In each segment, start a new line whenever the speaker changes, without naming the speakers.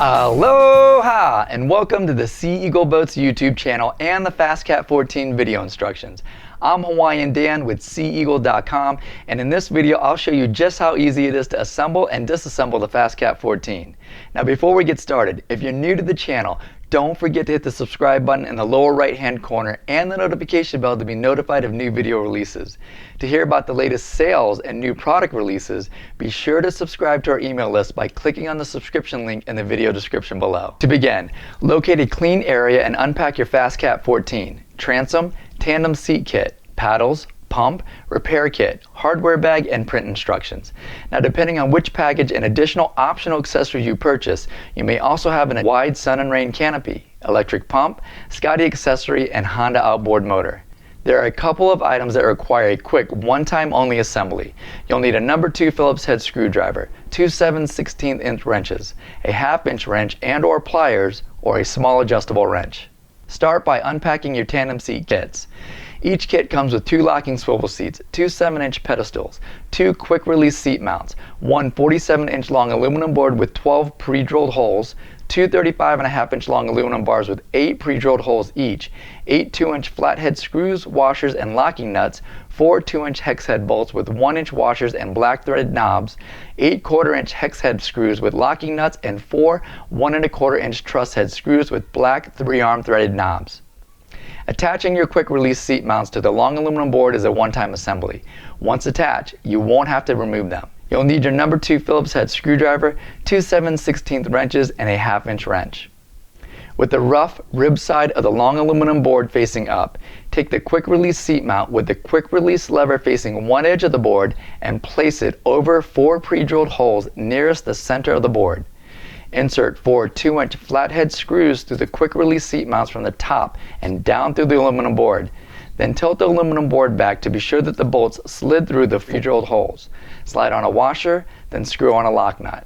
Aloha and welcome to the Sea Eagle Boats YouTube channel and the FastCat14 video instructions. I'm Hawaiian Dan with SeaEagle.com, and in this video I'll show you just how easy it is to assemble and disassemble the FastCat14. Now before we get started, if you're new to the channel, don't forget to hit the subscribe button in the lower right hand corner and the notification bell to be notified of new video releases. To hear about the latest sales and new product releases, be sure to subscribe to our email list by clicking on the subscription link in the video description below. To begin, locate a clean area and unpack your FastCat14, Transom, Tandem seat kit, paddles, pump, repair kit, hardware bag, and print instructions. Now depending on which package and additional optional accessories you purchase, you may also have a wide sun and rain canopy, electric pump, Scotty accessory, and Honda outboard motor. There are a couple of items that require a quick one-time only assembly. You'll need a number 2 Phillips head screwdriver, 2 7/16" wrenches, a 1/2" wrench and or pliers, or a small adjustable wrench. Start by unpacking your tandem seat kits. Each kit comes with 2 locking swivel seats, 2 7-inch pedestals, 2 quick release seat mounts, 1 47-inch long aluminum board with 12 pre-drilled holes, 2 35.5-inch long aluminum bars with 8 pre-drilled holes each, 8 2-inch flathead screws, washers, and locking nuts, 4 2-inch hex head bolts with 1-inch washers and black threaded knobs, 8 1/4-inch hex head screws with locking nuts, and 4 1 1/4-inch truss head screws with black 3-arm threaded knobs. Attaching your quick release seat mounts to the long aluminum board is a one-time assembly. Once attached, you won't have to remove them. You'll need your number 2 Phillips head screwdriver, 2 7/16 wrenches, and a 1/2-inch wrench. With the rough rib side of the long aluminum board facing up, take the quick release seat mount with the quick release lever facing one edge of the board and place it over 4 pre-drilled holes nearest the center of the board. Insert 4 2-inch flathead screws through the quick release seat mounts from the top and down through the aluminum board. Then tilt the aluminum board back to be sure that the bolts slid through the pre-drilled holes. Slide on a washer, then screw on a lock nut.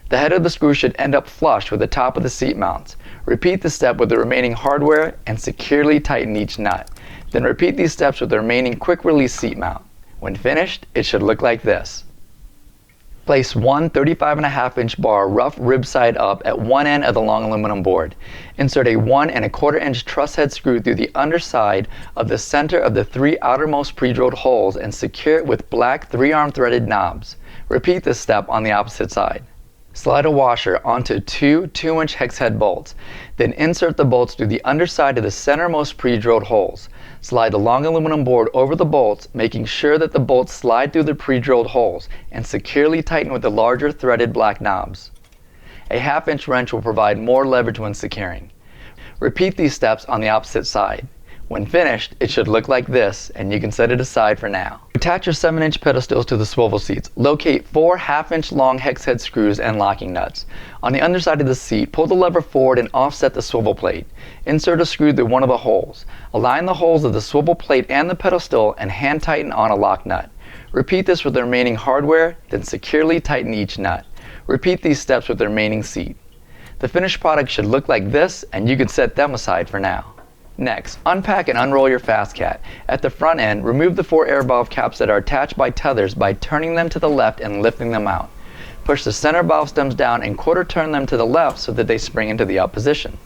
The head of the screw should end up flush with the top of the seat mounts. Repeat the step with the remaining hardware and securely tighten each nut. Then repeat these steps with the remaining quick release seat mount. When finished, it should look like this. Place one 35.5-inch bar rough rib side up at one end of the long aluminum board. Insert a 1 1/4-inch truss head screw through the underside of the center of the 3 outermost pre-drilled holes and secure it with black 3-arm threaded knobs. Repeat this step on the opposite side. Slide a washer onto 2 2-inch hex head bolts. Then insert the bolts through the underside of the centermost pre-drilled holes. Slide the long aluminum board over the bolts, making sure that the bolts slide through the pre-drilled holes, and securely tighten with the larger threaded black knobs. A 1/2-inch wrench will provide more leverage when securing. Repeat these steps on the opposite side. When finished, it should look like this, and you can set it aside for now. Attach your 7-inch pedestals to the swivel seats. Locate 4 1/2-inch long hex head screws and locking nuts. On the underside of the seat, pull the lever forward and offset the swivel plate. Insert a screw through one of the holes. Align the holes of the swivel plate and the pedestal and hand tighten on a lock nut. Repeat this with the remaining hardware, then securely tighten each nut. Repeat these steps with the remaining seat. The finished product should look like this, and you can set them aside for now. Next, unpack and unroll your FastCat. At the front end, remove the 4 air valve caps that are attached by tethers by turning them to the left and lifting them out. Push the center valve stems down and quarter turn them to the left so that they spring into the up position.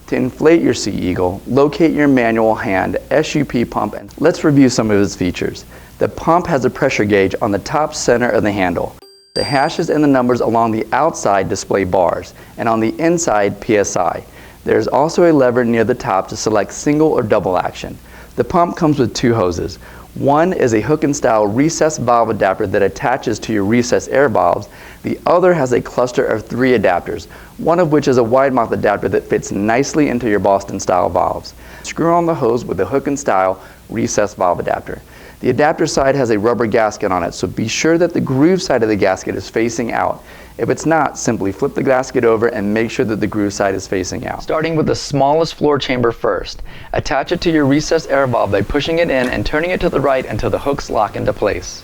To inflate your Sea Eagle, locate your manual hand SUP pump and let's review some of its features. The pump has a pressure gauge on the top center of the handle. The hashes and the numbers along the outside display bars, and on the inside PSI. There is also a lever near the top to select single or double action. The pump comes with 2 hoses. One is a hook and style recess valve adapter that attaches to your recess air valves. The other has a cluster of 3 adapters, one of which is a wide mouth adapter that fits nicely into your Boston style valves. Screw on the hose with the hook and style recess valve adapter. The adapter side has a rubber gasket on it, so be sure that the groove side of the gasket is facing out. If it's not, simply flip the gasket over and make sure that the groove side is facing out. Starting with the smallest floor chamber first, attach it to your recess air valve by pushing it in and turning it to the right until the hooks lock into place.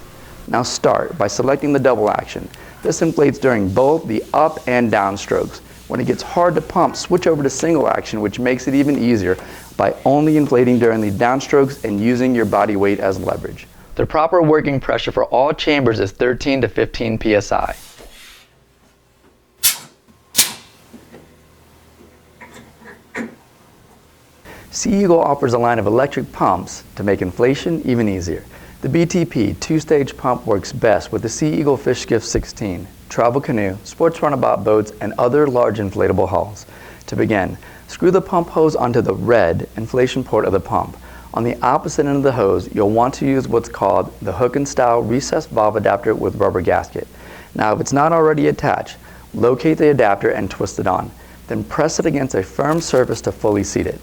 Now start by selecting the double action. This inflates during both the up and down strokes. When it gets hard to pump, switch over to single action, which makes it even easier by only inflating during the downstrokes and using your body weight as leverage. The proper working pressure for all chambers is 13 to 15 psi. Sea Eagle offers a line of electric pumps to make inflation even easier. The BTP two-stage pump works best with the Sea Eagle Fish Skiff 16, travel canoe, sports runabout boats, and other large inflatable hulls. To begin, screw the pump hose onto the red inflation port of the pump. On the opposite end of the hose, you'll want to use what's called the hook and style recessed valve adapter with rubber gasket. Now, if it's not already attached, locate the adapter and twist it on. Then press it against a firm surface to fully seat it.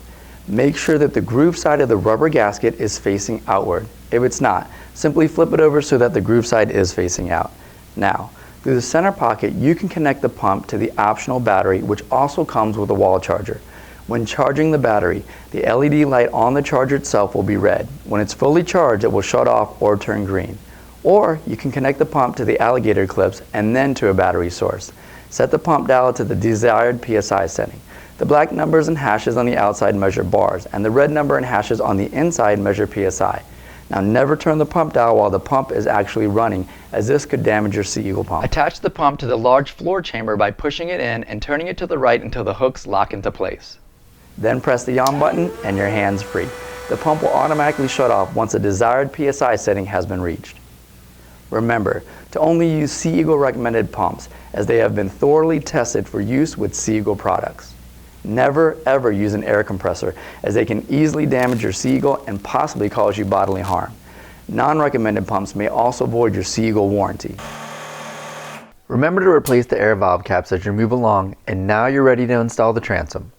Make sure that the groove side of the rubber gasket is facing outward. If it's not, simply flip it over so that the groove side is facing out. Now, through the center pocket, you can connect the pump to the optional battery, which also comes with a wall charger. When charging the battery, the LED light on the charger itself will be red. When it's fully charged, it will shut off or turn green. Or you can connect the pump to the alligator clips and then to a battery source. Set the pump dial to the desired PSI setting. The black numbers and hashes on the outside measure bars, and the red number and hashes on the inside measure PSI. Now never turn the pump dial while the pump is actually running, as this could damage your Sea Eagle pump. Attach the pump to the large floor chamber by pushing it in and turning it to the right until the hooks lock into place. Then press the on button and your hand's free. The pump will automatically shut off once the desired PSI setting has been reached. Remember to only use Sea Eagle recommended pumps, as they have been thoroughly tested for use with Sea Eagle products. Never ever use an air compressor, as they can easily damage your Sea Eagle and possibly cause you bodily harm. Non-recommended pumps may also void your Sea Eagle warranty. Remember to replace the air valve caps as you move along, and now you're ready to install the transom.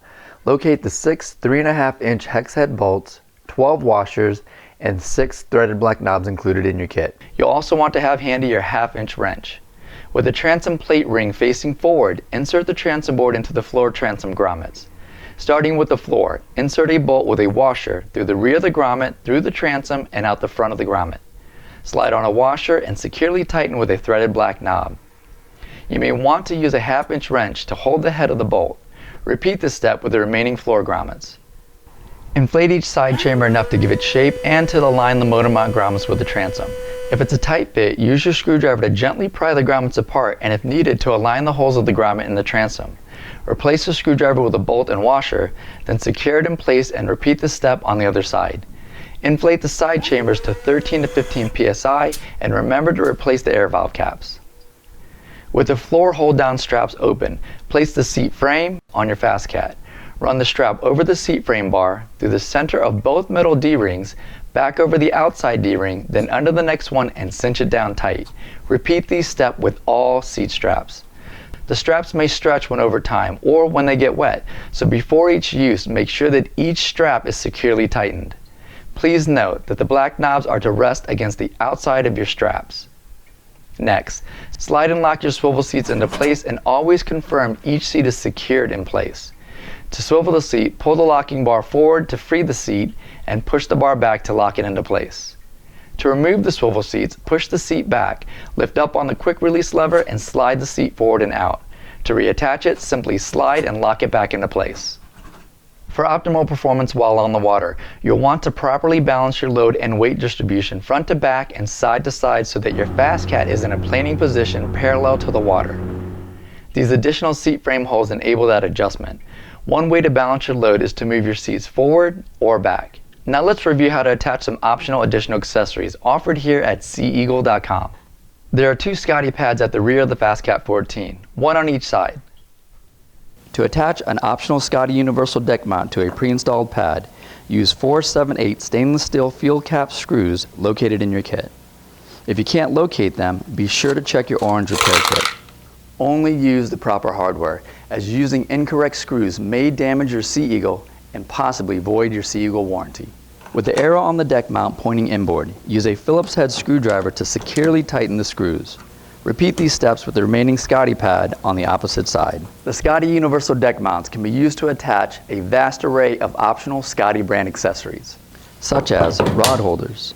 Locate the 6 3.5-inch hex head bolts, 12 washers, and 6 threaded black knobs included in your kit. You'll also want to have handy your 1/2-inch wrench. With the transom plate ring facing forward, insert the transom board into the floor transom grommets. Starting with the floor, insert a bolt with a washer through the rear of the grommet, through the transom, and out the front of the grommet. Slide on a washer and securely tighten with a threaded black knob. You may want to use a 1/2-inch wrench to hold the head of the bolt. Repeat this step with the remaining floor grommets. Inflate each side chamber enough to give it shape and to align the motor mount grommets with the transom. If it's a tight fit, use your screwdriver to gently pry the grommets apart, and if needed, to align the holes of the grommet in the transom. Replace the screwdriver with a bolt and washer, then secure it in place and repeat the step on the other side. Inflate the side chambers to 13 to 15 psi, and remember to replace the air valve caps. With the floor hold-down straps open, place the seat frame on your FastCat. Run the strap over the seat frame bar, through the center of both metal D-rings, back over the outside D-ring, then under the next one and cinch it down tight. Repeat these steps with all seat straps. The straps may stretch when over time or when they get wet, so before each use, make sure that each strap is securely tightened. Please note that the black knobs are to rest against the outside of your straps. Next, slide and lock your swivel seats into place, and always confirm each seat is secured in place. To swivel the seat, pull the locking bar forward to free the seat and push the bar back to lock it into place. To remove the swivel seats, push the seat back, lift up on the quick release lever and slide the seat forward and out. To reattach it, simply slide and lock it back into place. For optimal performance while on the water, you'll want to properly balance your load and weight distribution front to back and side to side so that your FastCat is in a planing position parallel to the water. These additional seat frame holes enable that adjustment. One way to balance your load is to move your seats forward or back. Now let's review how to attach some optional additional accessories offered here at SeaEagle.com. There are 2 Scotty pads at the rear of the FastCat14, one on each side. To attach an optional Scotty universal deck mount to a pre-installed pad, use 4/7/8 stainless steel fuel cap screws located in your kit. If you can't locate them, be sure to check your orange repair kit. Only use the proper hardware, as using incorrect screws may damage your Sea Eagle and possibly void your Sea Eagle warranty. With the arrow on the deck mount pointing inboard, use a Phillips head screwdriver to securely tighten the screws. Repeat these steps with the remaining Scotty pad on the opposite side. The Scotty universal deck mounts can be used to attach a vast array of optional Scotty brand accessories, such as rod holders,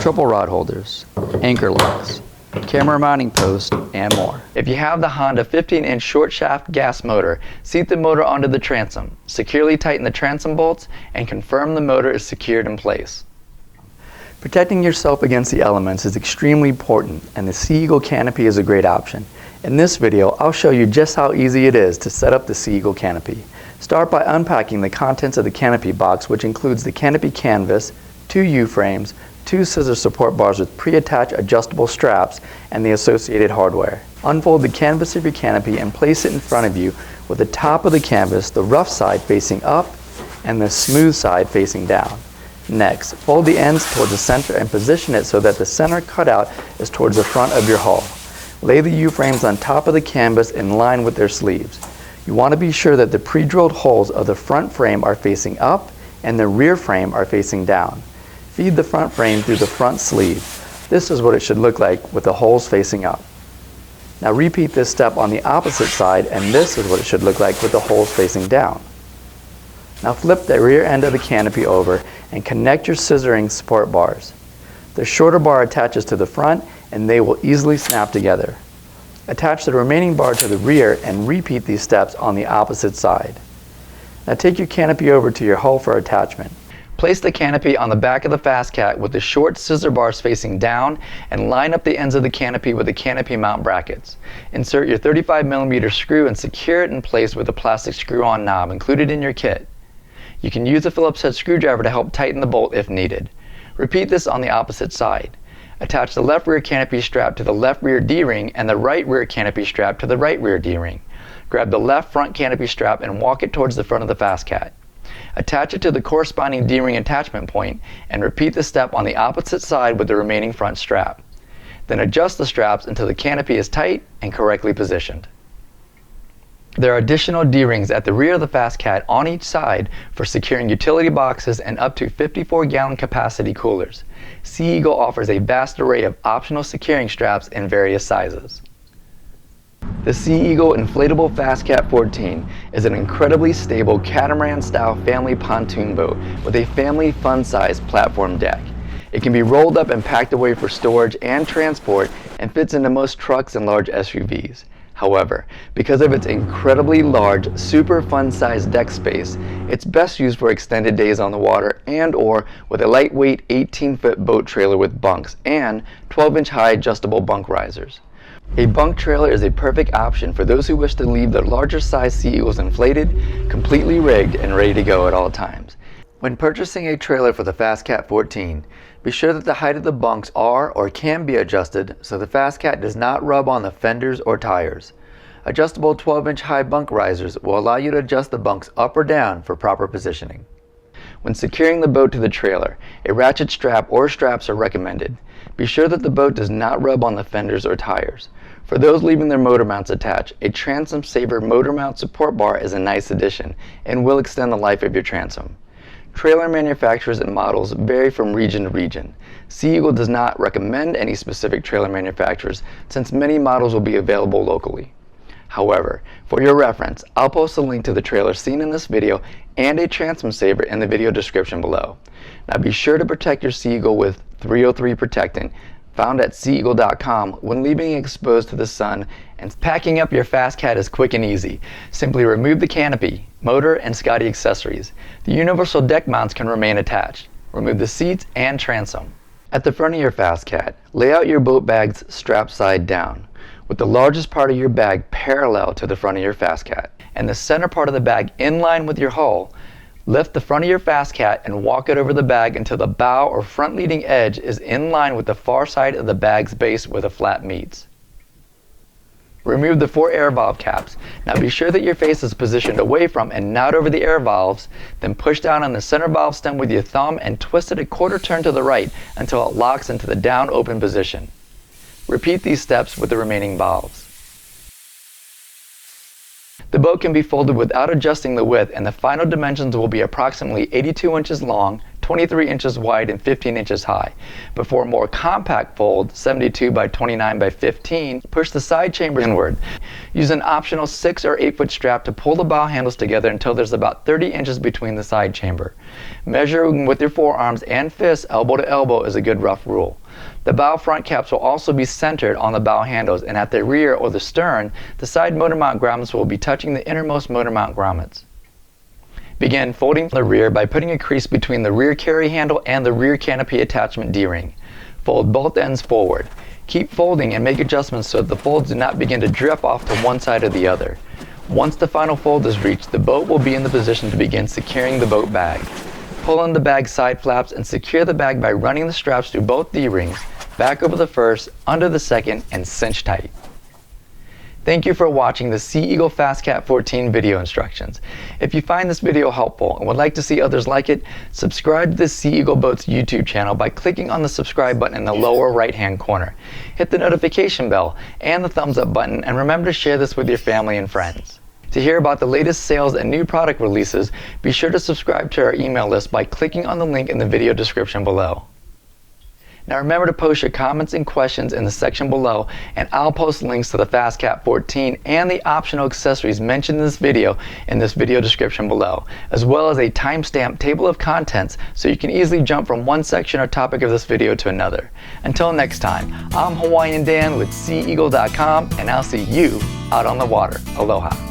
triple rod holders, anchor locks, camera mounting post, and more. If you have the Honda 15-inch short shaft gas motor, seat the motor onto the transom, securely tighten the transom bolts, and confirm the motor is secured in place. Protecting yourself against the elements is extremely important, and the Sea Eagle Canopy is a great option. In this video, I'll show you just how easy it is to set up the Sea Eagle Canopy. Start by unpacking the contents of the canopy box, which includes the canopy canvas, 2 U-frames, 2 scissor support bars with pre-attached adjustable straps, and the associated hardware. Unfold the canvas of your canopy and place it in front of you with the top of the canvas, the rough side facing up, and the smooth side facing down. Next, fold the ends towards the center and position it so that the center cutout is towards the front of your hull. Lay the U-frames on top of the canvas in line with their sleeves. You want to be sure that the pre-drilled holes of the front frame are facing up and the rear frame are facing down. Feed the front frame through the front sleeve. This is what it should look like with the holes facing up. Now repeat this step on the opposite side, and this is what it should look like with the holes facing down. Now flip the rear end of the canopy over and connect your scissoring support bars. The shorter bar attaches to the front and they will easily snap together. Attach the remaining bar to the rear and repeat these steps on the opposite side. Now take your canopy over to your hull for attachment. Place the canopy on the back of the FastCat with the short scissor bars facing down and line up the ends of the canopy with the canopy mount brackets. Insert your 35mm screw and secure it in place with a plastic screw-on knob included in your kit. You can use a Phillips head screwdriver to help tighten the bolt if needed. Repeat this on the opposite side. Attach the left rear canopy strap to the left rear D-ring and the right rear canopy strap to the right rear D-ring. Grab the left front canopy strap and walk it towards the front of the FastCat. Attach it to the corresponding D-ring attachment point and repeat the step on the opposite side with the remaining front strap. Then adjust the straps until the canopy is tight and correctly positioned. There are additional D-rings at the rear of the FastCat on each side for securing utility boxes and up to 54-gallon capacity coolers. Sea Eagle offers a vast array of optional securing straps in various sizes. The Sea Eagle Inflatable FastCat14 is an incredibly stable catamaran-style family pontoon boat with a family fun-sized platform deck. It can be rolled up and packed away for storage and transport and fits into most trucks and large SUVs. However, because of its incredibly large, super fun-sized deck space, it's best used for extended days on the water and/or with a lightweight 18-foot boat trailer with bunks and 12-inch high adjustable bunk risers. A bunk trailer is a perfect option for those who wish to leave their larger size Sea Eagles inflated, completely rigged, and ready to go at all times. When purchasing a trailer for the FastCat14, be sure that the height of the bunks are or can be adjusted so the FastCat does not rub on the fenders or tires. Adjustable 12-inch high bunk risers will allow you to adjust the bunks up or down for proper positioning. When securing the boat to the trailer, a ratchet strap or straps are recommended. Be sure that the boat does not rub on the fenders or tires. For those leaving their motor mounts attached, a Transom Saver motor mount support bar is a nice addition and will extend the life of your transom. Trailer manufacturers and models vary from region to region. Sea Eagle does not recommend any specific trailer manufacturers since many models will be available locally. However, for your reference, I'll post a link to the trailer seen in this video and a Transom Saver in the video description below. Now be sure to protect your Sea Eagle with 303 Protectant, found at seaeagle.com, when leaving exposed to the sun, and packing up your FastCat is quick and easy. Simply remove the canopy, motor, and Scotty accessories. The universal deck mounts can remain attached. Remove the seats and transom. At the front of your FastCat, lay out your boat bags strap side down, with the largest part of your bag parallel to the front of your FastCat, and the center part of the bag in line with your hull. Lift the front of your FastCat and walk it over the bag until the bow or front leading edge is in line with the far side of the bag's base where the flap meets. Remove the 4 air valve caps. Now be sure that your face is positioned away from and not over the air valves, then push down on the center valve stem with your thumb and twist it a quarter turn to the right until it locks into the down open position. Repeat these steps with the remaining valves. The boat can be folded without adjusting the width, and the final dimensions will be approximately 82 inches long, 23 inches wide, and 15 inches high. Before a more compact fold, 72 by 29 by 15, push the side chamber inward. Use an optional 6 or 8 foot strap to pull the bow handles together until there's about 30 inches between the side chamber. Measuring with your forearms and fists elbow to elbow is a good rough rule. The bow front caps will also be centered on the bow handles, and at the rear or the stern, the side motor mount grommets will be touching the innermost motor mount grommets. Begin folding the rear by putting a crease between the rear carry handle and the rear canopy attachment D-ring. Fold both ends forward. Keep folding and make adjustments so that the folds do not begin to drift off to one side or the other. Once the final fold is reached, the boat will be in the position to begin securing the boat bag. Pull in the bag side flaps and secure the bag by running the straps through both D-rings, back over the first, under the second, and cinch tight. Thank you for watching the Sea Eagle FastCat14 video instructions. If you find this video helpful and would like to see others like it, subscribe to the Sea Eagle Boats YouTube channel by clicking on the subscribe button in the lower right hand corner. Hit the notification bell and the thumbs up button, and remember to share this with your family and friends. To hear about the latest sales and new product releases, be sure to subscribe to our email list by clicking on the link in the video description below. Now remember to post your comments and questions in the section below, and I'll post links to the FastCat14 and the optional accessories mentioned in this video description below, as well as a timestamp table of contents so you can easily jump from one section or topic of this video to another. Until next time, I'm Hawaiian Dan with SeaEagle.com, and I'll see you out on the water. Aloha.